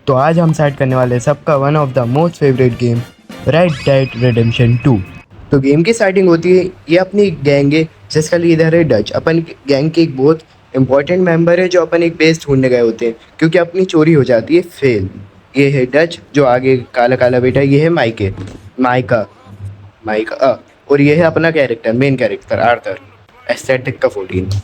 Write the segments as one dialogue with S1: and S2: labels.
S1: तो आज हम स्टार्ट करने वाले हैं सबका one of the most favourite game red dead redemption 2। तो गेम की स्टार्टिंग होती है, ये अपनी गैंग है जिसका लीडर है डच। अपन गैंग के एक बहुत इंपॉर्टेंट मेंबर है जो अपन एक बेस ढूंढने गए होते हैं क्योंकि अपनी चोरी हो जाती है फेल। ये है डच जो आगे काला काला बेटा, ये है माइके माइका माइका और ये है अपना character, main character Arthur, aesthetic का 14।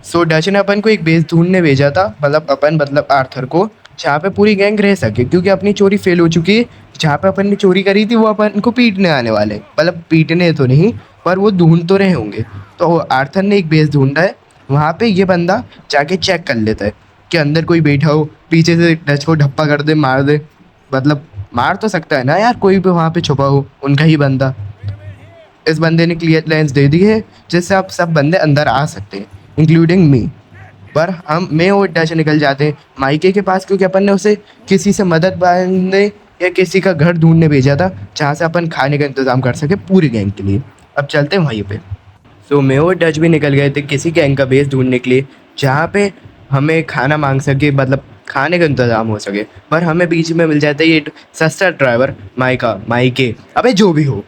S1: सो डच ने अपन को एक बेस ढूंढने भेजा था, मतलब आर्थर को, जहाँ पे पूरी गैंग रह सके क्योंकि अपनी चोरी फेल हो चुकी है। जहाँ पे अपन ने चोरी करी थी वो अपन को पीटने आने वाले, मतलब पीटने तो नहीं पर वो ढूंढ तो रहे होंगे। तो आर्थर ने एक बेस ढूंढा है, वहाँ पे ये बंदा जाके चेक कर लेता है कि अंदर कोई बैठा हो, पीछे से डच को ढप्पा कर दे, मार दे। मतलब मार तो सकता है ना यार, कोई भी वहाँ पे छुपा हो, उनका ही बंदा। इस बंदे ने क्लियर लाइंस दे दी है जिससे अब सब बंदे अंदर आ सकते हैं इंक्लूडिंग मी। पर मैं और डच निकल जाते हैं माइके के पास क्योंकि अपन ने उसे किसी से मदद मांगने या किसी का घर ढूंढने भेजा था जहाँ से अपन खाने का इंतजाम कर सके पूरी गैंग के लिए। अब चलते हैं वहीं पे। सो मैं और डच भी निकल गए थे किसी गैंग का बेस ढूंढने के लिए जहाँ पे हमें खाना मांग सके, मतलब खाने का इंतजाम हो सके। पर हमें बीच में मिल जाता है ये सस्ता ड्राइवर माइके, अबे जो भी हो।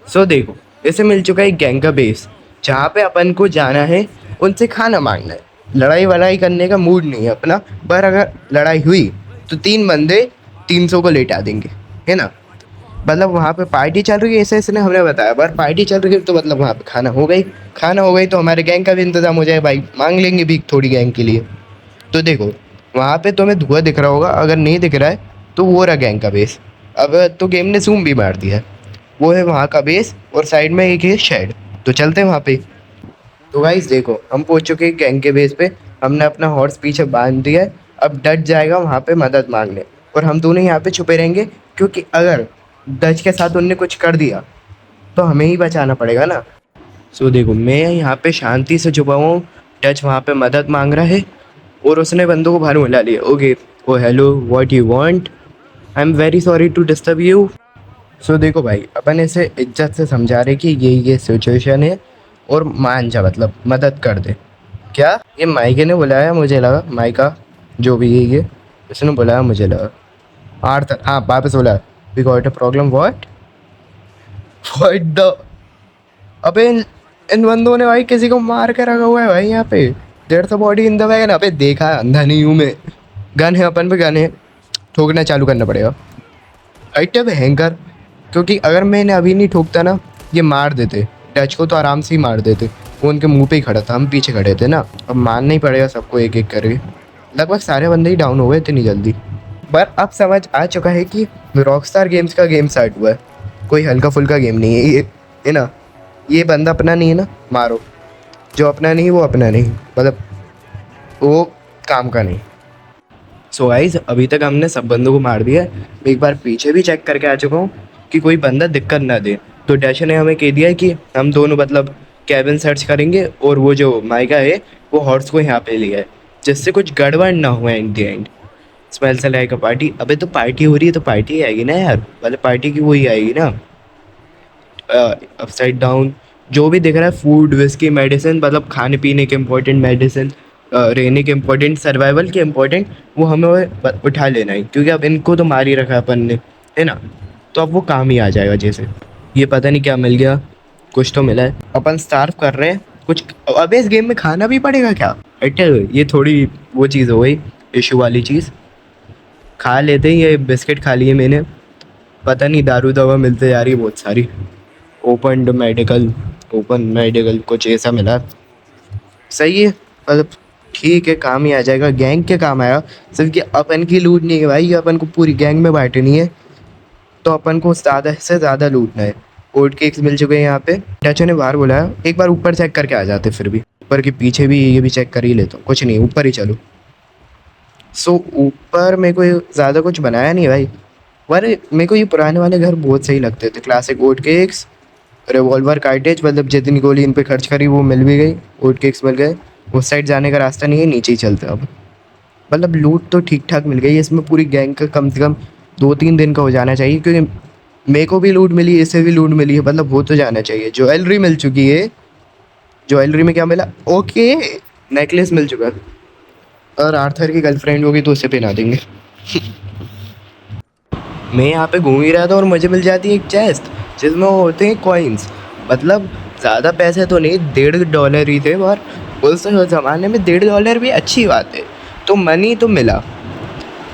S1: सो देखो, इसे मिल चुका है एक गैंग का बेस जहाँ पे अपन को जाना है, उनसे खाना मांगना है। लड़ाई वड़ाई करने का मूड नहीं है अपना, पर अगर लड़ाई हुई तो 3 बंदे 300 को लेटा देंगे, है ना। मतलब वहाँ पे पार्टी चल रही है ऐसे इसने हमने बताया, पर पार्टी चल रही है तो मतलब वहाँ पे खाना हो गई तो हमारे गैंग का भी इंतजाम हो जाए भाई, मांग लेंगे भी थोड़ी गैंग के लिए। तो देखो वहाँ पे तुम्हें धुआं दिख रहा होगा, अगर नहीं दिख रहा है तो वो रहा गैंग का बेस। अब तो गेम ने जूम भी मार दिया है, वो है वहाँ का बेस और साइड में एक है शेड। तो चलते हैं वहाँ पे। तो गाइस देखो हम पहुंच चुके हैं गैंग के बेस पे, हमने अपना हॉर्स पीछे बांध दिया है। अब डच जाएगा वहाँ पे मदद मांगने और हम दोनों यहाँ पे छुपे रहेंगे क्योंकि अगर डच के साथ उनने कुछ कर दिया तो हमें ही बचाना पड़ेगा ना। सो देखो मैं यहाँ पे शांति से छुपा हुआ हूँ, डच वहाँ पे मदद मांग रहा है और उसने बंदों को बाहर बुला लिया। Okay, oh hello, what you want, I am very sorry to disturb you. So देखो भाई अपन इसे इज्जत से समझा रहे कि ये सिचुएशन है और मान जा, मतलब मदद कर दे। क्या ये माइके ने बुलाया? मुझे लगा माइका जो भी है ये, इसने बुलाया मुझे लगा। आर्थर, हाँ वापस बोला, we got a problem, what what the, अबे इन बंदों ने भाई किसी को मार के रखा हुआ है भाई यहाँ पे। There the body in the wagon. अबे देखा, अंधा नहीं हूँ मैं, गन है अपन पे, गन है, ठोकना चालू करना पड़ेगा। आइटम हैंकर, क्योंकि अगर मैंने अभी नहीं ठोकता ना ये मार देते, डच को तो आराम से ही मार देते। वो उनके मुंह पे ही खड़ा था, हम पीछे खड़े थे ना। अब मारना ही पड़ेगा सबको एक एक करके। लगभग सारे बंदे ही डाउन हो गए इतनी जल्दी। पर अब समझ आ चुका है कि रॉकस्टार गेम्स का गेम स्टार्ट हुआ है, कोई हल्का फुल्का गेम नहीं है ये, है ना। ये बंदा अपना नहीं है ना, मारो। जो अपना नहीं वो अपना नहीं, मतलब वो काम का नहीं। सो गाइस अभी तक हमने सब बंदों को मार दिया है। मैं एक बार पीछे भी चेक करके आ चुका हूँ कि कोई बंदा दिक्कत ना दे। तो डैश ने हमें कह दिया है कि हम दोनों मतलब कैबिन सर्च करेंगे और वो जो माइका है वो हॉर्स को यहाँ पे लिया है जिससे कुछ गड़बड़ ना हो एंड द एंड। स्मेल से लाइक पार्टी, अबे तो पार्टी हो रही है तो पार्टी ही आएगी ना यार, मतलब पार्टी की वही आएगी ना। अपसाइड डाउन जो भी दिख रहा है, फूड विस्की मेडिसिन, मतलब खाने पीने के इम्पोर्टेंट मेडिसिन, रहने के इम्पोर्टेंट, सर्वाइवल के इम्पोर्टेंट, वो हमें उठा लेना है क्योंकि अब इनको तो मार ही रखा है अपन ने, है ना। तो अब वो काम ही आ जाएगा। जैसे ये पता नहीं क्या मिल गया, कुछ तो मिला है, अपन स्टार्व कर रहे हैं कुछ। अब इस गेम में खाना भी पड़ेगा क्या? अटल ये थोड़ी वो चीज़ हो गई, इशू वाली चीज़। खा लेते हैं, ये बिस्किट खा लिए मैंने, पता नहीं दारू दवा मिलते जा रही है बहुत सारी। ओपन मेडिकल, ओपन मेडिकल कुछ ऐसा मिला, सही है, मतलब ठीक है, काम ही आ जाएगा, गैंग के काम आएगा। सिर्फ कि अपन की लूट नहीं है भाई, ये अपन को पूरी गैंग में बांटनी है, तो अपन को ज़्यादा से ज़्यादा लूटना है। ओट केक्स मिल चुके हैं यहाँ पे, टचो ने बाहर बुलाया, एक बार ऊपर चेक करके आ जाते, फिर भी ऊपर के पीछे भी ये भी चेक कर ही लेता हूँ, कुछ नहीं ऊपर ही चलो। सो ऊपर मेरे को ज़्यादा कुछ बनाया नहीं भाई, पर मेरे को ये पुराने वाले घर बहुत सही लगते थे। क्लासिक ओट केक्स, रिवॉल्वर कार्टेज, मतलब जितनी गोली इन पे खर्च करी वो मिल भी गई, ओट केक्स मिल गए। उस साइड जाने का रास्ता नहीं है, नीचे ही चलते अब। मतलब लूट तो ठीक ठाक मिल गई, इसमें पूरी गैंग का कम से कम 2-3 दिन का हो जाना चाहिए क्योंकि मेरे को भी लूट मिली, इसे भी लूट मिली है, मतलब हो तो जाना चाहिए। ज्वेलरी मिल चुकी है, ज्वेलरी में क्या मिला? ओके, नेकलेस मिल चुका है और आर्थर की गर्लफ्रेंड होगी तो उसे पहना देंगे। मैं यहाँ पे घूम ही रहा था और मुझे मिल जाती है एक चेस्ट जिसमें वो होते हैं कॉइन्स। मतलब ज़्यादा पैसे तो नहीं, $1.5 ही थे, पर उस ज़माने में $1.5 भी अच्छी बात है। तो मनी तो मिला,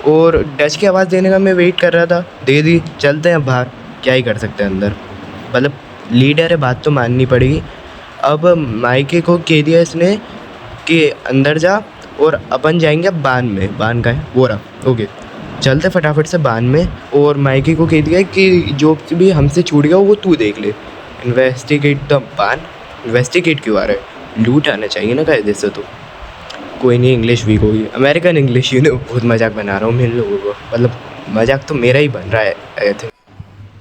S1: और डच की आवाज़ देने का मैं वेट कर रहा था, दे दी। चलते हैं बाहर, क्या ही कर सकते हैं अंदर। मतलब लीडर है, बात तो माननी पड़ेगी। अब माइके को कह दिया इसने कि अंदर जा, और अपन जाएंगे अब बान में। बान का है वो रहा, ओके। चलते फटाफट से बान में, और माइके को कह दिया कि जो भी हमसे छूट गया वो तू देख ले। इन्वेस्टिगेट द बान। इन्वेस्टिगेट क्यों आ रहा है? लूट आना चाहिए ना कायदे से। तो कोई नहीं, इंग्लिश वीक होगी, अमेरिकन इंग्लिश, यू नो। बहुत मजाक बना रहा हूँ मैं इन लोगों को, मतलब मजाक तो मेरा ही बन रहा है आई थिंक।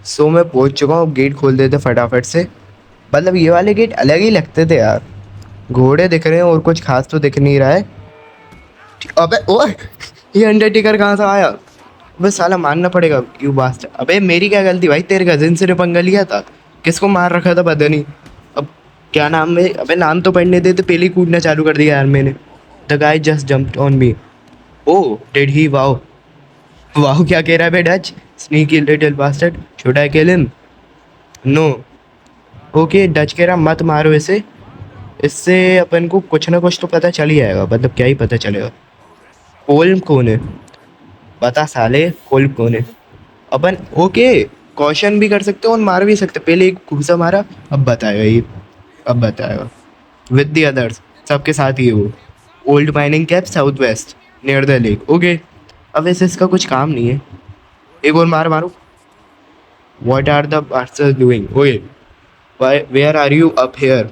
S1: सो मैं पहुँच चुका हूँ, गेट खोल देते फटाफट से। मतलब ये वाले गेट अलग ही लगते थे यार। घोड़े दिख रहे हैं और कुछ खास तो दिख नहीं रहा है। अबे ओए, ये अंडरटेकर कहाँ से आया? बस साला मानना पड़ेगा, यू बास्ट। अबे मेरी क्या गलती भाई, तेरे कजिन से ने पंगा लिया था, किसको मार रखा था पता नहीं। अब क्या नाम है? अबे नाम तो पढ़ने देते, पहले ही कूदना चालू कर दिया यार मैंने। The guy just jumped on me. Oh did he? Wow. Wow क्या कह रहा है बे Dutch? Sneaky little bastard, should I kill him? No. Okay Dutch कह रहा मत मारो इसे, इससे अपन को कुछ ना कुछ तो पता चल ही जाएगा। मतलब क्या ही पता चलेगा। कोल्म कौन है? बता साले, कोल्म कौन है? अपन ओके कॉशन भी कर सकते हो और मार भी सकते। पहले एक घूसा मारा, अब बताएगा ये, अब बताएगा। विद द अदर्स, सबके साथ ही है वो। Old mining cap south west near the lake, okay. अब वैसे इसका कुछ काम नहीं है। एक और मार मारो। What are the bastards doing? Okay, where are you? Up here.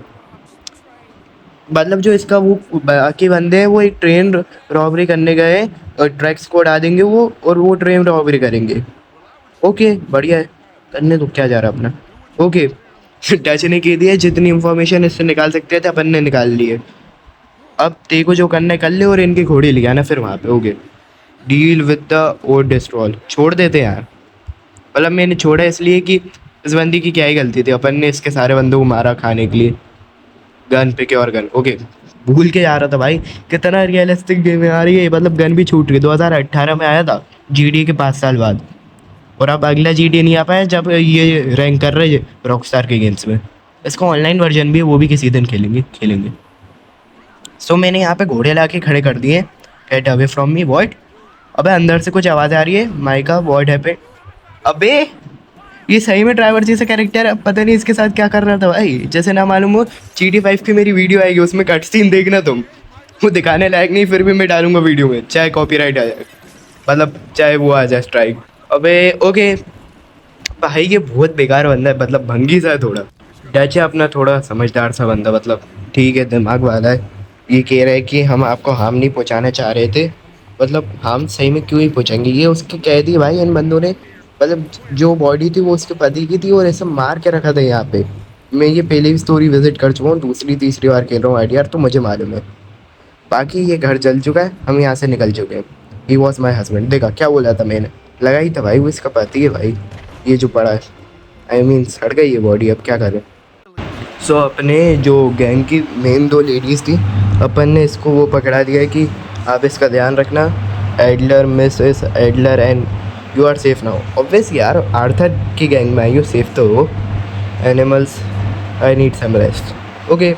S1: मतलब जो इसका वो बाकी बंदे हैं वो एक ट्रेन रॉबरी करने गए, और ट्रैक्स को उड़ा देंगे वो, और वो ट्रेन रॉबरी करेंगे। ओके बढ़िया है, करने तो क्या जा रहा अपना। ओके टच ने कह दिया, जितनी इंफॉर्मेशन इससे निकाल सकते थे अपन ने निकाल ली है। अब तेरे को जो करना है कर ले, और इनकी घोड़ी ले आना फिर वहाँ पे। ओके, डील विद द और डिस्ट्रॉल। छोड़ देते हैं यार। मतलब मैंने छोड़ा इसलिए कि इस बंदी की क्या ही गलती थी, अपन ने इसके सारे बंदों को मारा खाने के लिए। गन पे के और गन, ओके। भूल के जा रहा था भाई, कितना रियलिस्टिक गेम है यार ये। मतलब गन भी छूट गई, 2018 में आया था जीडी के 5 साल बाद। और अब अगला जीडी नहीं आ पाया जब ये रैंक कर रहे हैं रॉकस्टार के गेम्स में। इसका ऑनलाइन वर्जन भी है, वो भी किसी दिन खेलेंगे। सो मैंने यहाँ पे घोड़े ला के खड़े कर दिए। Get away from me what. अबे अंदर से कुछ आवाज़ आ रही है, माइका वॉट हैपेंड? अबे ये सही में ड्राइवर जैसा कैरेक्टर है। अब पता नहीं इसके साथ क्या कर रहा था भाई, जैसे ना मालूम हो। GTA 5 की मेरी वीडियो आएगी, उसमें कट सीन देखना तुम। वो दिखाने लायक नहीं, फिर भी मैं डालूंगा वीडियो में, चाहे कॉपीराइट आ जाए, मतलब चाहे वो आ जाए स्ट्राइक। अबे ओके भाई, ये बहुत बेकार बंदा है, मतलब भंगी सा है थोड़ा। डच है अपना, थोड़ा समझदार सा बंदा, मतलब ठीक है, दिमाग वाला है। ये कह रहा है कि हम आपको हार्म नहीं पहुंचाना चाह रहे थे। मतलब हार्म सही में क्यों ही पहुंचाएंगे, ये उसके कह दी भाई इन बंदों ने। मतलब जो बॉडी थी वो उसके पति की थी, और ऐसे मार के रखा था यहाँ पे। मैं ये पहले भी स्टोरी विजिट कर चुका हूँ, दूसरी तीसरी बार खेल रहा हूँ आइडिया, तो मुझे मालूम है। बाकी ये घर जल चुका है, हम यहाँ से निकल चुके हैं। He was my husband. देखा क्या बोला था मैंने, लगा ही था भाई वो इसका पति है भाई। ये जो पड़ा है, आई मीन सड़ गई ये बॉडी, अब क्या करें। सो अपने जो गैंग की मेन 2 लेडीज़ थी, अपन ने इसको वो पकड़ा दिया है कि आप इसका ध्यान रखना। Adler, Mrs Adler and you are safe now. Obvious यार, आर्थर की गैंग में आई हो, सेफ तो हो। Animals, I need some rest. Okay,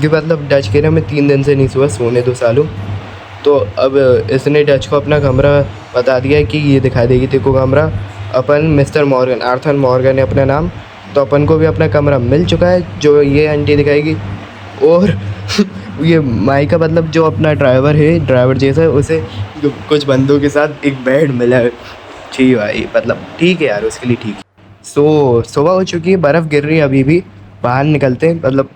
S1: ये मतलब डच कह रहा मैं 3 दिन से नहीं सोया, सोने दो सालों। तो अब इसने डच को अपना कमरा बता दिया है कि ये दिखा देगी तेरे को कमरा। अपन मिस्टर मॉर्गन, आर्थर मॉर्गन है अपना नाम। तो अपन को भी अपना कमरा मिल चुका है, जो ये आंटी दिखाएगी। और ये माई का मतलब जो अपना ड्राइवर है, ड्राइवर जैसा, उसे कुछ बंदों के साथ एक बेड मिला है। ठीक भाई, मतलब ठीक है यार, उसके लिए ठीक है। सो सुबह हो चुकी है, बर्फ़ गिर रही है अभी भी। बाहर निकलते हैं, मतलब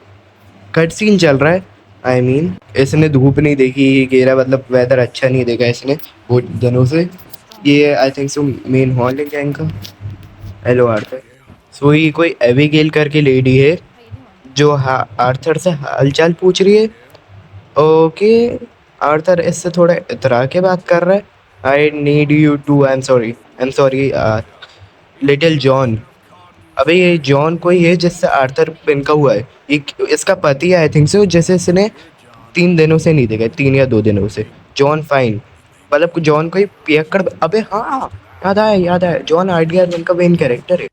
S1: कट सीन चल रहा है। आई मीन इसने धूप नहीं देखी, ये कह रहा मतलब वेदर अच्छा नहीं देखा इसने बहुत दिनों से। ये I think so main hall है गैंग का। Hello Arthur. सो ये कोई एबिगेल करके लेडी है जो आर्थर से हालचाल पूछ रही है। ओके, आर्थर इससे थोड़ा इतरा के बात कर रहा है। I need you too, I am sorry little John. अबे ये जॉन कोई है जिससे आर्थर इनका हुआ है, ये इसका पति है आई थिंक सो, जैसे इसने 3 दिनों से नहीं देखा, 3 या 2 दिनों से। John fine. मतलब जॉन को ही पियक्कड़, अबे हाँ, याद आया, जॉन आइडिया वन का मेन कैरेक्टर है।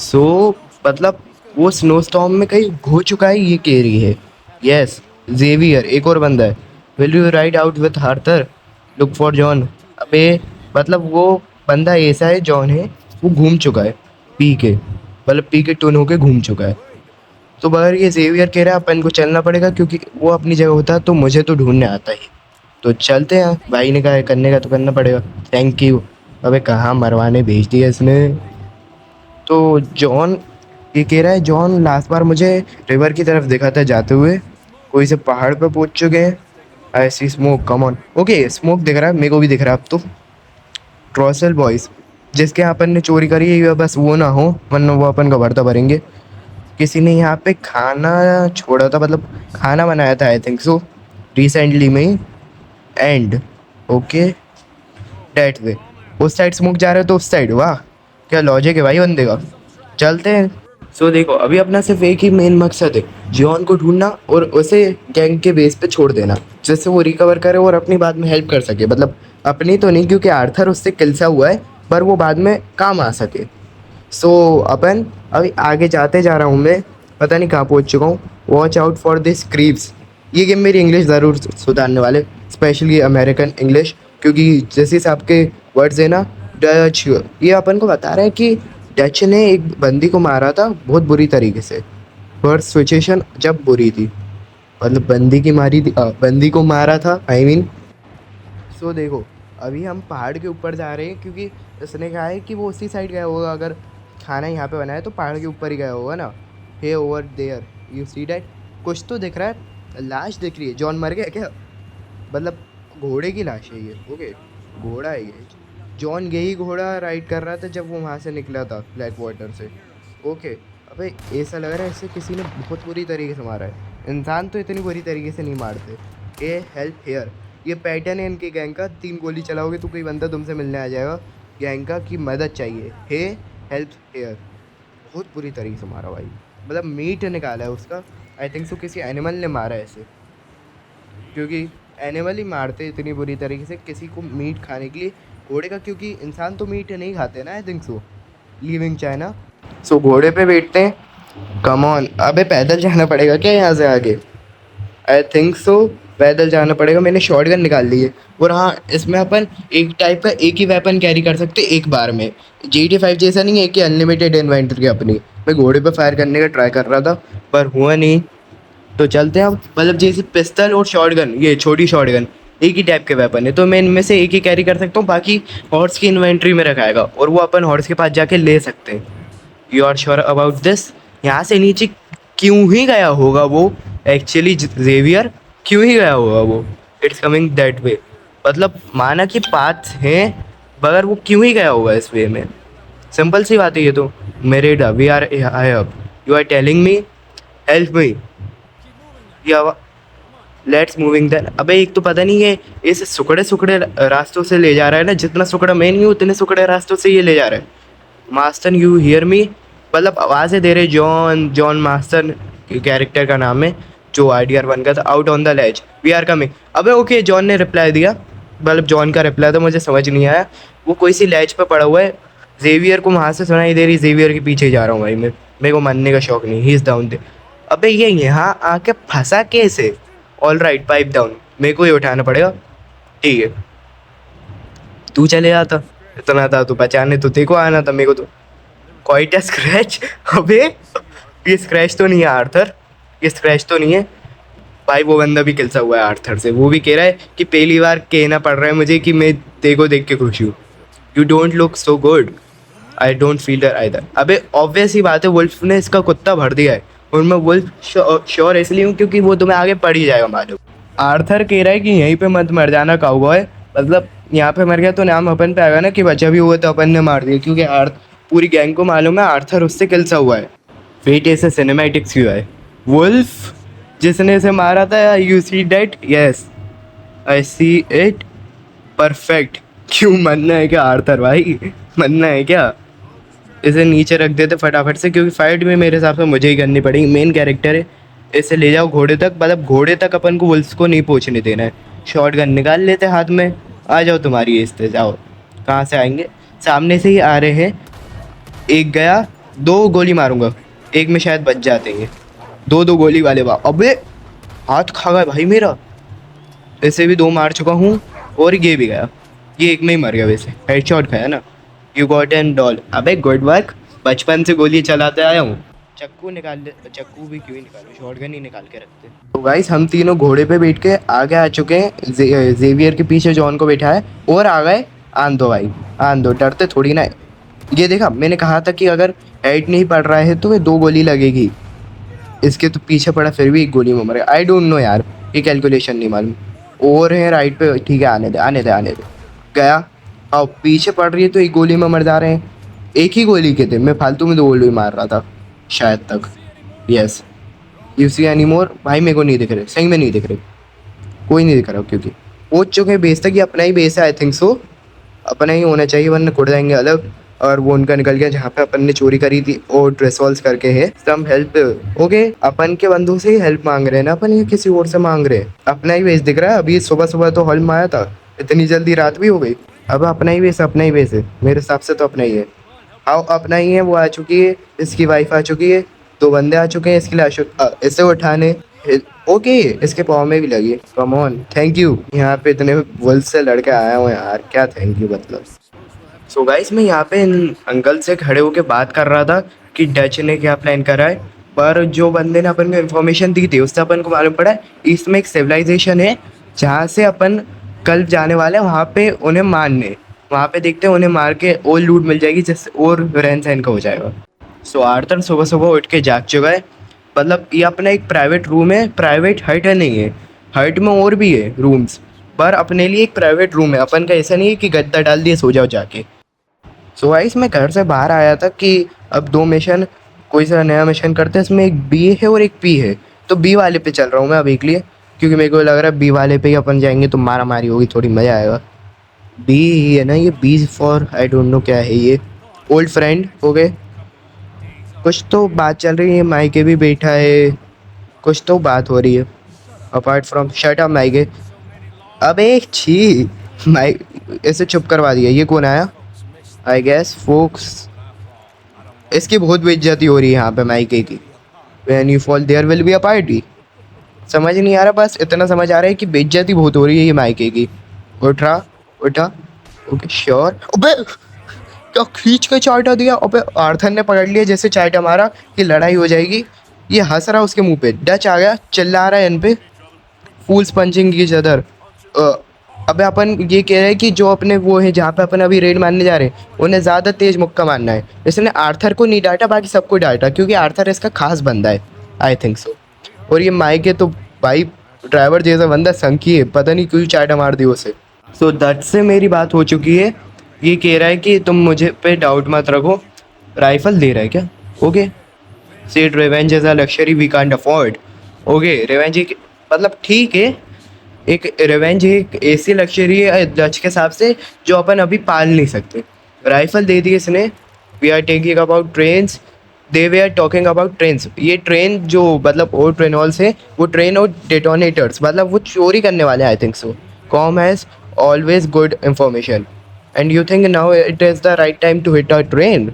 S1: सो मतलब वो स्नो स्टॉर्म में कहीं घो चुका है, ये कह रही है। यस, जेवियर एक और बंदा है। Will you ride out with Arthur, look for John. अबे मतलब वो बंदा ऐसा है, जॉन है, वो घूम चुका है पी के, मतलब पी के टून होके घूम चुका है। तो मगर ये जेवियर कह रहा है अपन को चलना पड़ेगा, क्योंकि वो अपनी जगह होता तो मुझे तो ढूंढने आता ही। तो चलते हैं, भाई ने कहा है करने का तो करना पड़ेगा। Thank you. अबे कहाँ मरवाने भेज दिया इसने। तो जॉन ये कह रहा है, जॉन लास्ट बार मुझे रिवर की तरफ देखा था जाते हुए, कोई से पहाड़ पे पहुंच चुके हैं। I see smoke, come on. Okay smoke दिख रहा है, मेरे को भी दिख रहा है अब तो। ट्रॉसल बॉयज, जिसके यहाँ अपन ने चोरी करी है, ये बस वो ना हो, वरना वो अपन का भरता भरेंगे। किसी ने यहाँ पे खाना छोड़ा था, मतलब खाना बनाया था, आई थिंक सो, रिसेंटली में ही। एंड ओके, डेट वे, उस साइड स्मोक जा रहे हो तो उस साइड, वाह क्या लॉजिक है भाई बंदे का। चलते हैं। सो देखो, अभी अपना सिर्फ एक ही मेन मकसद है, जियोन को ढूंढना और उसे गैंग के बेस पे छोड़ देना, जिससे वो रिकवर करे और अपनी बाद में हेल्प कर सके। मतलब अपनी तो नहीं, क्योंकि आर्थर उससे किलसा हुआ है, पर वो बाद में काम आ सके। सो अपन अभी आगे जाते जा रहा हूँ मैं, पता नहीं कहाँ पहुँच चुका हूँ। Watch out for this creeps. ये गेम मेरी इंग्लिश ज़रूर सुधारने वाले, स्पेशली अमेरिकन इंग्लिश, क्योंकि जैसे हिसाब के वर्ड्स है ना, डच, ये अपन को बता रहा है कि डच ने एक बंदी को मारा था बहुत बुरी तरीके से, पर सिचुएशन जब बुरी थी, मतलब बंदी की मारी थी, बंदी को मारा था, आई मीन। सो देखो, अभी हम पहाड़ के ऊपर जा रहे हैं, क्योंकि उसने कहा है कि वो उसी साइड गया होगा, अगर खाना यहाँ पे बनाया तो पहाड़ के ऊपर ही गया होगा ना। Hey over there, you see that, कुछ तो दिख रहा है, लाश दिख रही है। जॉन मर गया क्या? मतलब घोड़े की लाश है ये, ओके, घोड़ा है ये। जॉन यही घोड़ा राइड कर रहा था जब वो वहाँ से निकला था ब्लैक वाटर से, ओके। अबे ऐसा लग रहा है इसे किसी ने बहुत बुरी तरीके से मारा है। इंसान तो इतनी बुरी तरीके से नहीं मारते। ए हेल्प हेयर, ये पैटर्न है इनके गैंग का, 3 गोली चलाओगे तो कोई बंदा तुमसे मिलने आ जाएगा गैंग का कि मदद चाहिए। हे हेल्प हेयर, बहुत बुरी तरीके से मारा भाई, मतलब मीट निकाला है उसका। आई थिंक सो किसी एनिमल ने मारा है इसे, क्योंकि एनिमल ही मारते इतनी बुरी तरीके से किसी को मीट खाने के लिए, घोड़े का, क्योंकि इंसान तो मीट नहीं खाते ना, I think so, living China. So घोड़े पे बैठते हैं, कम ऑन। अबे पैदल जाना पड़ेगा क्या यहाँ से आगे? आई थिंक सो पैदल जाना पड़ेगा। मैंने शॉटगन निकाल ली है, और हाँ, इसमें अपन एक टाइप का एक ही वेपन कैरी कर सकते एक बार में। GTA 5 जैसा नहीं है कि अनलिमिटेड इन्वेंटरी अपनी। मैं घोड़े पे फायर करने का ट्राई कर रहा था, पर हुआ नहीं। तो चलते हैं अब, मतलब जैसे पिस्टल और शॉटगन, ये छोटी शॉटगन एक ही टाइप के वेपन है, तो मैं इनमें से एक ही कैरी कर सकता हूँ, बाकी हॉर्स की इन्वेंट्री में रखाएगा, और वो अपन हॉर्स के पास जाके ले सकते हैं। You are sure about this? यहाँ से नीचे क्यों ही गया होगा वो, एक्चुअली जेवियर, क्यों ही गया होगा वो? इट्स कमिंग दैट वे, मतलब माना कि पाथ है, मगर वो क्यों ही गया होगा इस वे में? सिंपल सी बात है ये तो। मेरे we are I up, you are telling me, help me, yeah let's moving then. अबे एक तो पता नहीं है, इस सुकड़े सुकड़े रास्तों से ले जा रहा है ना, जितना सुकड़ा मैं नहीं हूँ उतने सुकड़े रास्तों से ये ले जा रहा है। मास्टन यू हियर मी, मतलब आवाज़ें दे रहे, जॉन, जॉन मास्टन कैरेक्टर का नाम है, जो IDR 1 का था। Out on the ledge, we are coming. अबे ओके, जॉन ने रिप्लाई दिया, मतलब जॉन का रिप्लाई तो मुझे समझ नहीं आया। वो कोई सी लेज पे पड़ा हुआ है, जेवियर को वहाँ से सुनाई दे रही, जेवियर के पीछे जा रहा हूँ भाई मैं, मेरे को मानने का शौक नहीं, ही इज़ डाउन दे। अबे ये यहाँ आके फंसा कैसे? ऑल राइट, पाइप डाउन, मेरे को ही उठाना पड़ेगा, ठीक है। तू चले जाता, इतना था तो बचाने तो तेरे को आना था, मेरे को तो क्वाइट स्क्रैच। अबे ये स्क्रैच तो नहीं है आर्थर, ये स्क्रैच तो नहीं है भाई। वो बंदा भी किलसा हुआ है आर्थर से, वो भी कह रहा है कि पहली बार कहना पड़ रहा है मुझे कि मैं तेरे को देख के खुश हूँ। You don't look so good, I don't feel that either. अबे ऑब्वियस ही बात है, वुल्फ ने इसका कुत्ता भर दिया है, और मैं वुल्फ श्योर इसलिए हूँ क्योंकि वो तुम्हें आगे पड़ ही जाएगा मालूम। आर्थर कह रहा है कि यहीं पे मत मर जाना काउबॉय, मतलब यहाँ पे मर गया तो नाम अपन पे आएगा ना कि बचा भी हुआ तो अपन ने मार दिया, क्योंकि पूरी गैंग को मालूम है आर्थर उससे किलसा हुआ है। वेट, ऐसे सिनेमैटिक्स क्यों है? वुल्फ जिसने इसे मारा था, you see that? Yes I see it, perfect. क्यों मरना है क्या आर्थर भाई, मरना है क्या? इसे नीचे रख देते फटाफट से, क्योंकि फाइट में मेरे हिसाब से मुझे ही करनी पड़ेगी, मेन कैरेक्टर है। इसे ले जाओ घोड़े तक, मतलब घोड़े तक अपन को वुल्फ को नहीं पहुंचने देना है। शॉटगन निकाल लेते हाथ में, आ जाओ तुम्हारी एज पे जाओ। कहाँ से आएंगे? सामने से ही आ रहे हैं। एक गया, दो गोली मारूंगा, एक में शायद बच जाते हैं। दो दो गोली वाले बा, अबे हाथ खा गया भाई मेरा। वैसे भी दो मार चुका हूँ और ये भी गया। ये एक में ही मर गया, वैसे हेडशॉट खाया ना। यू गॉट एन डॉल, अबे गुड वर्क। बचपन से गोली चलाते आया हूँ। चक्कू निकाल ले, चक्कू भी क्यों ही निकालो, शॉटगन ही निकाल के रखते। तो गाइस हम तीनों घोड़े पे बैठ के आगे आ चुके हैं। जेवियर के पीछे जॉन को बैठा है और आ गए आंधो भाई। आंधो डरते थोड़ी ना है। ये देखा, मैंने कहा था कि अगर हेड नहीं पड़ रहा है तो वे दो गोली लगेगी। इसके तो पीछे पड़ा फिर भी एक गोली में मर गया। आई डोंट नो यार, ये कैलकुलेशन नहीं मालूम। और है राइट पे, ठीक है, आने दे आने दे आने दे। गया। अब पीछे पड़ रही है तो एक गोली में मर जा रहे हैं। एक ही गोली के थे, मैं फालतू में दो गोली मार रहा था शायद तक। Yes. You see any more? भाई मेरे को नहीं दिख रहे, सही में नहीं दिख रहे। कोई नहीं दिख रहा क्योंकि पहुंच चुके हैं बेस तक। ये अपना ही बेस है आई थिंक सो। अपना ही होना चाहिए वरना कुड़ जाएंगे अलग। और वो उनका निकल गया जहाँ पे अपन ने चोरी करी थी, और ड्रेस वॉल्स करके है सम हेल्प। ओके, अपन के बंधु से ही हेल्प मांग रहे हैं ना अपन, ये किसी और से मांग रहे हैं? अपना ही बेस दिख रहा है। अभी सुबह सुबह तो हॉल में आया था, इतनी जल्दी रात भी हो गई। अब अपना ही बेस, अपना ही बेस है मेरे हिसाब से तो अपना ही है। हाँ अपना ही है। वो आ चुकी है, इसकी वाइफ आ चुकी है, दो बंदे आ चुके हैं इसके लिए इसे उठाने। ओके, इसके पाँव में भी लगी। Come on, thank you. यहाँ पे इतने वल्स से लड़के आया हूँ यार, क्या थैंक यू मतलब। सो गाइस मैं यहाँ पे इन अंकल से खड़े होके बात कर रहा था कि डच ने क्या प्लान करा है। पर जो बंदे ने अपन को इन्फॉर्मेशन दी थी उससे अपन को मालूम पड़ा है ईस्ट में एक सिविलाइजेशन है जहाँ से अपन कल जाने वाले हैं वहाँ पे उन्हें मारने। वहाँ पे देखते हैं, उन्हें मार के और लूट मिल जाएगी जिससे और रहन सहन का हो जाएगा। सो आर्थर सुबह सुबह उठ के जाग चुका है। मतलब ये अपना एक प्राइवेट रूम है, प्राइवेट हट है नहीं है। हट में और भी है रूम्स, पर अपने लिए एक प्राइवेट रूम है। अपन का ऐसा नहीं है कि गद्दा डाल दिए सो जाओ जाके। सो गाइस मैं घर से बाहर आया था कि अब दो मिशन, कोई सा नया मिशन करते हैं। इसमें एक बी है और एक पी है, तो बी वाले पे चल रहा हूँ मैं अभी के लिए, क्योंकि मेरे को लग रहा है बी वाले पे ही अपन जाएंगे तो मारा मारी होगी, थोड़ी मज़ा आएगा। बी है ना ये, B for I don't know क्या है ये। ओल्ड फ्रेंड हो गए। कुछ तो बात चल रही है, माइके भी बैठा है, कुछ तो बात हो रही है। अपार्ट फ्रॉम शट अप माइके। अबे छी, माइक ऐसे चुप करवा दिया। ये कौन आया? I guess folks. इसकी बहुत बेइज्जती हो रही है यहाँ पे माइके की। When you fall there will be a party. समझ नहीं आ रहा, बस इतना समझ आ रहा है कि बेइज्जती बहुत हो रही है ये माइके की। उठा, उठा। Okay sure. अबे क्या खींच के चाटा दिया। अबे आर्थर ने पकड़ लिया जैसे चाटा मारा कि लड़ाई हो जाएगी। ये हंस रहा उसके मुंह पे, डच आ गया चिल्ला रहा है इन पे। फूल्स पंचिंग की अदर। अबे अपन ये कह रहे हैं कि जो अपने वो है जहाँ पे अपन अभी रेड मारने जा रहे हैं उन्हें ज़्यादा तेज मुक्का मारना है। इसने आर्थर को नहीं डांटा, बाकी सबको डांटा क्योंकि आर्थर इसका खास बंदा है आई थिंक सो। और ये माइक है तो भाई ड्राइवर जैसा बंदा संकी है, पता नहीं क्यों चाटा मार दी उसे। सो दट से मेरी बात हो चुकी है। ये कह रहा है कि तुम मुझे पे डाउट मत रखो। राइफल दे रहा है क्या? Okay. Said revenge is a luxury we can't afford. Okay revenge एक, मतलब ठीक है, एक रिवेंज एक ऐसी लग्जरी है डच के हिसाब से जो अपन अभी पाल नहीं सकते। राइफल दे दी इसने। We are taking about trains. They were talking about trains. ये ट्रेन जो मतलब और ट्रेन हॉल से वो ट्रेन और डेटोनेटर्स, मतलब वो चोरी करने वाले I think so. Colm has always good information and you think now it is the right time to hit a train.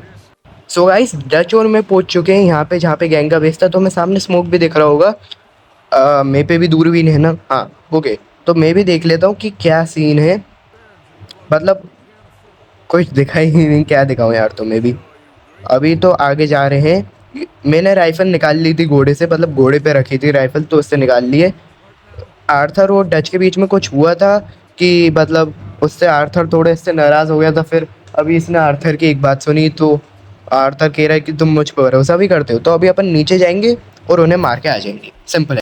S1: So guys Dutch और मैं पहुंच चुके हैं यहाँ पे जहाँ पे गैंग का बेस था। तो मैं सामने स्मोक भी दिख रहा होगा। मेरे पे भी दूरबीन है ना? हाँ ओके। तो मैं भी देख लेता हूँ कि क्या सीन है। मतलब कुछ दिखाई ही नहीं, क्या दिखाऊँ यार तुम्हें भी। अभी तो आगे जा रहे हैं। मैंने राइफल निकाल ली थी घोड़े से, मतलब घोड़े पे रखी थी राइफल तो उससे निकाल लिए। आर्थर और डच के बीच में कुछ हुआ था कि मतलब उससे आर्थर थोड़े इससे नाराज़ हो गया था। फिर अभी इसने आर्थर की एक बात सुनी तो आर्थर कह रहा है कि तुम मुझ पर भरोसा भी करते हो। तो अभी अपन नीचे जाएंगे और उन्हें मार के आ जाएंगे, सिंपल है।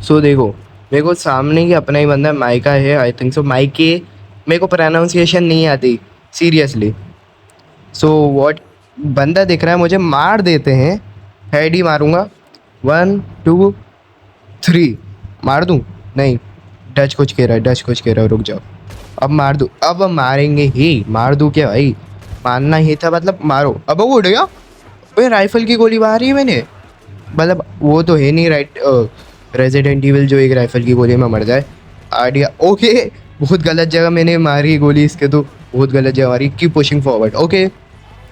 S1: सो देखो, मेरे को सामने ही अपना ही बंदा माइका है आई थिंक सो। माइके, मेरे को प्रोनाउंसिएशन नहीं आती सीरियसली। सो व्हाट, बंदा दिख रहा है मुझे, मार देते हैं। हेड ही मारूंगा। 1 2 3। मार दूं? नहीं, डच कुछ कह रहा है, डच कुछ कह रहा है, रुक जाओ। अब मार दूं? अब मारेंगे ही। मार दूं क्या भाई? मारना ही था, मतलब मारो। अब वो उड़ गया। भाई राइफल की गोली मारी है मैंने। मतलब वो तो है नहीं राइट रेजिडेंट इविल जो एक राइफल की गोली में मर जाए। Idea okay. बहुत गलत जगह मैंने मारी गोली इसके, तो बहुत गलत जगह मारी। Keep pushing forward. Okay,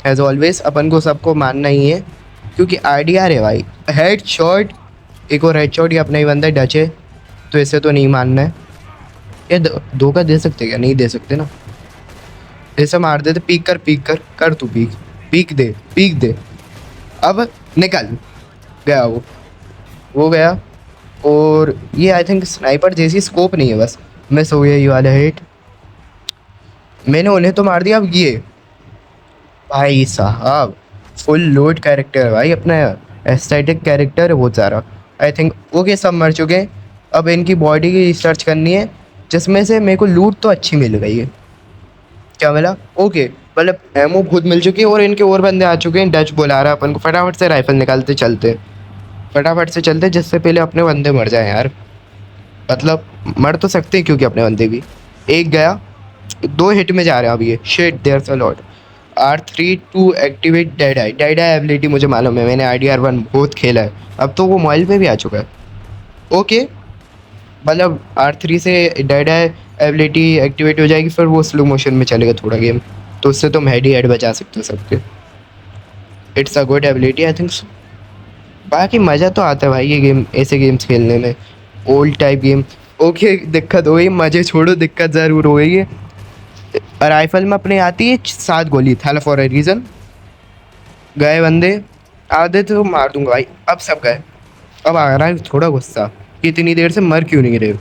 S1: as always अपन को सबको मानना ही है क्योंकि आईडीआर है भाई। हेड शॉट, एक और हेड शॉट, ये अपना ही बंदा है, डच है, तो इसे तो नहीं मानना है। ये धोखा दे सकते क्या? नहीं दे सकते ना, ऐसे मार देते। पीक कर, पीक कर, कर तू पीक, पीक दे, पीक दे। अब निकल गया वो गया। और ये आई थिंक स्नाइपर जैसी स्कोप नहीं है, बस मिस हो गया ये वाला हिट। मैंने उन्हें तो मार दिया। अब ये भाई साहब फुल लोड कैरेक्टर है भाई अपना, एस्थेटिक कैरेक्टर है बहुत सारा। आई थिंक ओके, सब मर चुके हैं। अब इनकी बॉडी की रिसर्च करनी है, जिसमें से मेरे को लूट तो अच्छी मिल गई है। क्या मिला? ओके, मतलब एमओ खुद मिल चुकी है और इनके और बंदे आ चुके हैं। डच बुला रहा है अपन को, फटाफट से राइफल निकालते चलते, फटाफट से चलते, जिससे पहले अपने बंदे मर जाएं यार। मतलब मर तो सकते हैं क्योंकि अपने बंदे भी। एक गया, 2 हिट में जा रहे हैं अब ये। Shit, there a lot. R3 activate dead eye. Dead eye ability मुझे मालूम है, मैंने IDR1 बहुत खेला है। अब तो वो मोबाइल पे भी आ चुका है। ओके, मतलब R3 से डेड आई एबिलिटी एक्टिवेट हो जाएगी, फिर वो स्लो मोशन में चलेगा थोड़ा गेम, तो उससे तुम हेड ही हेड बचा सकते हो सबके। It's a good ability I think. बाकी मज़ा तो आता है भाई ये गेम, ऐसे गेम्स खेलने में, ओल्ड टाइप गेम। ओके, दिक्कत हो गई, मज़े छोड़ो, दिक्कत ज़रूर हो गई है। राइफल में अपने आती है 7 गोली, था फॉर ए रीज़न। गए बंदे, आधे तो मार दूंगा भाई। अब सब गए। अब आ रहा है थोड़ा गुस्सा कि इतनी देर से मर क्यों नहीं रहे।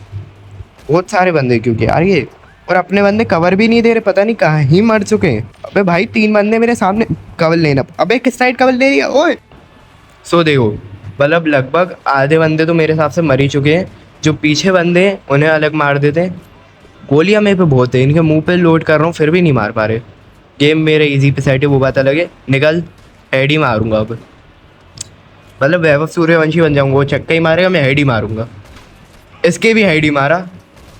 S1: बहुत सारे बंदे क्योंकि यार ये, और अपने बंदे कवर भी नहीं दे रहे, पता नहीं कहाँ ही मर चुके हैं। अबे भाई 3 बंदे मेरे सामने कवर लेना। अबे किस साइड कवर ले रही है ओए? सो देखो, मतलब लगभग आधे बंदे तो मेरे हिसाब से मर ही चुके हैं। जो पीछे बंदे हैं उन्हें अलग मार देते हैं। गोलियां मेरे पे बहुत है, इनके मुंह पे लोड कर रहा हूँ फिर भी नहीं मार पा रहे। गेम मेरे इजी पे सेट है, वो बात अलग है। निकल, हेड ही मारूंगा अब। मतलब वैभव सूर्यवंशी बन जाऊंगा, वो चक्का ही मारेगा, मैं हेड ही मारूंगा। इसके भी हेड ही मारा,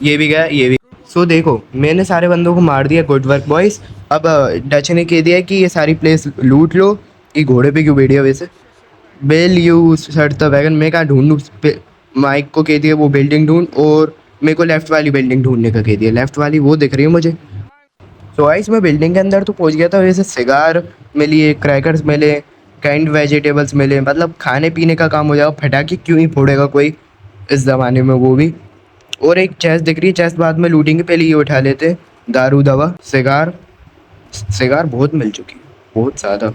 S1: ये भी गया, ये भी। सो देखो, मैंने सारे बंदों को मार दिया, गुड वर्क बॉयज। अब डच ने कह दिया कि ये सारी प्लेस लूट लो। कि घोड़े पे क्यों बैठिया वैसे? Well you search the wagon, मैं कहाँ ढूंढूँ? माइक को कह दिया वो बिल्डिंग ढूंढ, और मेरे को लेफ्ट वाली बिल्डिंग ढूंढने का कह दिया। लेफ्ट वाली वो दिख रही है मुझे। तो गाइस मैं बिल्डिंग के अंदर तो पहुंच गया था। वैसे सिगार मिली है, क्रैकर्स मिले, कैंड वेजिटेबल्स मिले, मतलब खाने पीने का काम हो जाएगा। फटाके क्यों ही फोड़ेगा कोई इस ज़माने में, वो भी। और एक चेस्ट दिख रही है, चेस्ट बाद में लूटेंगे, पहले ये उठा लेते। दारू, दवा, सिगार। सिगार बहुत मिल चुकी है, बहुत ज़्यादा।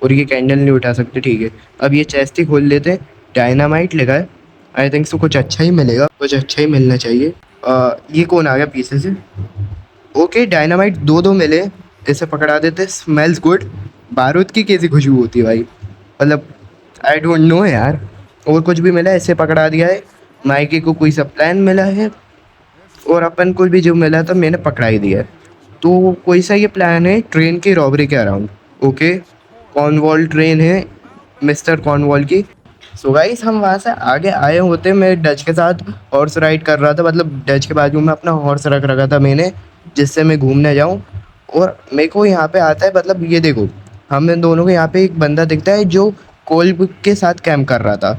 S1: और ये कैंडल नहीं उठा सकते, ठीक है। अब ये चेस्ट ही खोल लेते। डायनामाइट लगा है, आई थिंक सो कुछ अच्छा ही मिलेगा, कुछ अच्छा ही मिलना चाहिए। ये कौन आ गया पीछे से? ओके, डायनामाइट 2 मिले, इसे पकड़ा देते। Smells good. बारूद की कैसी खुशबू होती है भाई, मतलब आई डोंट नो यार। और कुछ भी मिला है, इसे पकड़ा दिया है। माइकी को कोई सा प्लान मिला है, और अपन को भी जो मिला था मैंने पकड़ा ही दिया है। तो कोई सा ये प्लान है ट्रेन की रॉबरी के अराउंड। ओके, कॉर्नवॉल ट्रेन है, मिस्टर कॉर्नवॉल की। सो गाइस हम वहाँ से आगे आए होते, मैं डच के साथ हॉर्स राइड कर रहा था, मतलब डच के बाजू में अपना हॉर्स रख रखा था मैंने, जिससे मैं घूमने जाऊँ। और मेरे को यहाँ पे आता है, मतलब ये देखो, हमें दोनों को यहाँ पे एक बंदा दिखता है जो कोल्ब के साथ कैम्प कर रहा था।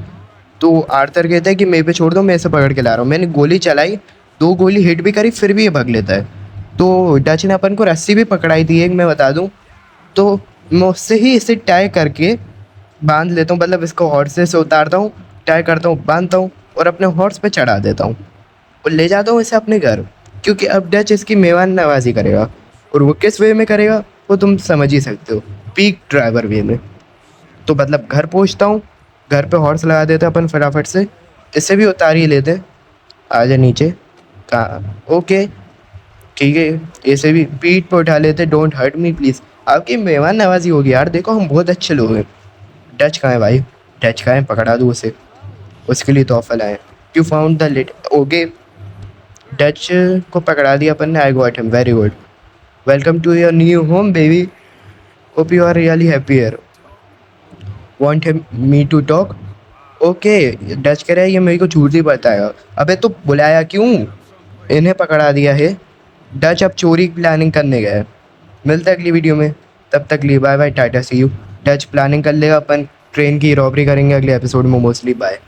S1: तो आर्थर कहता है कि मेरे पे छोड़ दो, मैं इसे पकड़ के ला रहा हूँ। मैंने गोली चलाई, 2 गोली हिट भी करी, फिर भी ये भाग लेता है। तो डच ने अपन को रस्सी भी पकड़ाई थी एक, मैं बता दूँ। तो मैं उससे ही इसे टाई करके बांध लेता हूँ, मतलब इसको हॉर्स से उतारता हूँ, टाई करता हूँ, बांधता हूँ, और अपने हॉर्स पे चढ़ा देता हूँ, और ले जाता हूँ इसे अपने घर। क्योंकि अब डच इसकी मेहमान नवाजी करेगा, और वो किस वे में करेगा वो तुम समझ ही सकते हो, पीक ड्राइवर वे में। तो मतलब घर पहुँचता हूँ, घर पे हॉर्स लगा देते अपन फटाफट से, इसे भी उतार ही लेते। आजा नीचे, कहाँ? ओके, ठीक है, ऐसे भी पीठ पे उठा लेते। Don't hurt me please. आपकी मेहमान नवाजी होगी यार, देखो हम बहुत अच्छे लोग हैं। डच कहाँ है भाई? डच कहाँ है? पकड़ा दूँ उसे, उसके लिए तोहफा लाए। You found the lit. Okay, Dutch को पकड़ा दिया अपन ने। I got him, very good. Welcome to your new home baby, hope you are really happy here. Want him me to talk? Okay, Dutch कह रहा है ये मेरे को झूठ ही बताएगा। अबे तो बुलाया क्यों? इन्हें पकड़ा दिया है। डच अब चोरी की प्लानिंग करने गया है। मिलते हैं अगली वीडियो में, तब तक लिए bye bye, tata see you. Dutch planning कर लेगा, अपन ट्रेन की रॉबरी करेंगे अगले एपिसोड में मोस्टली। बाय।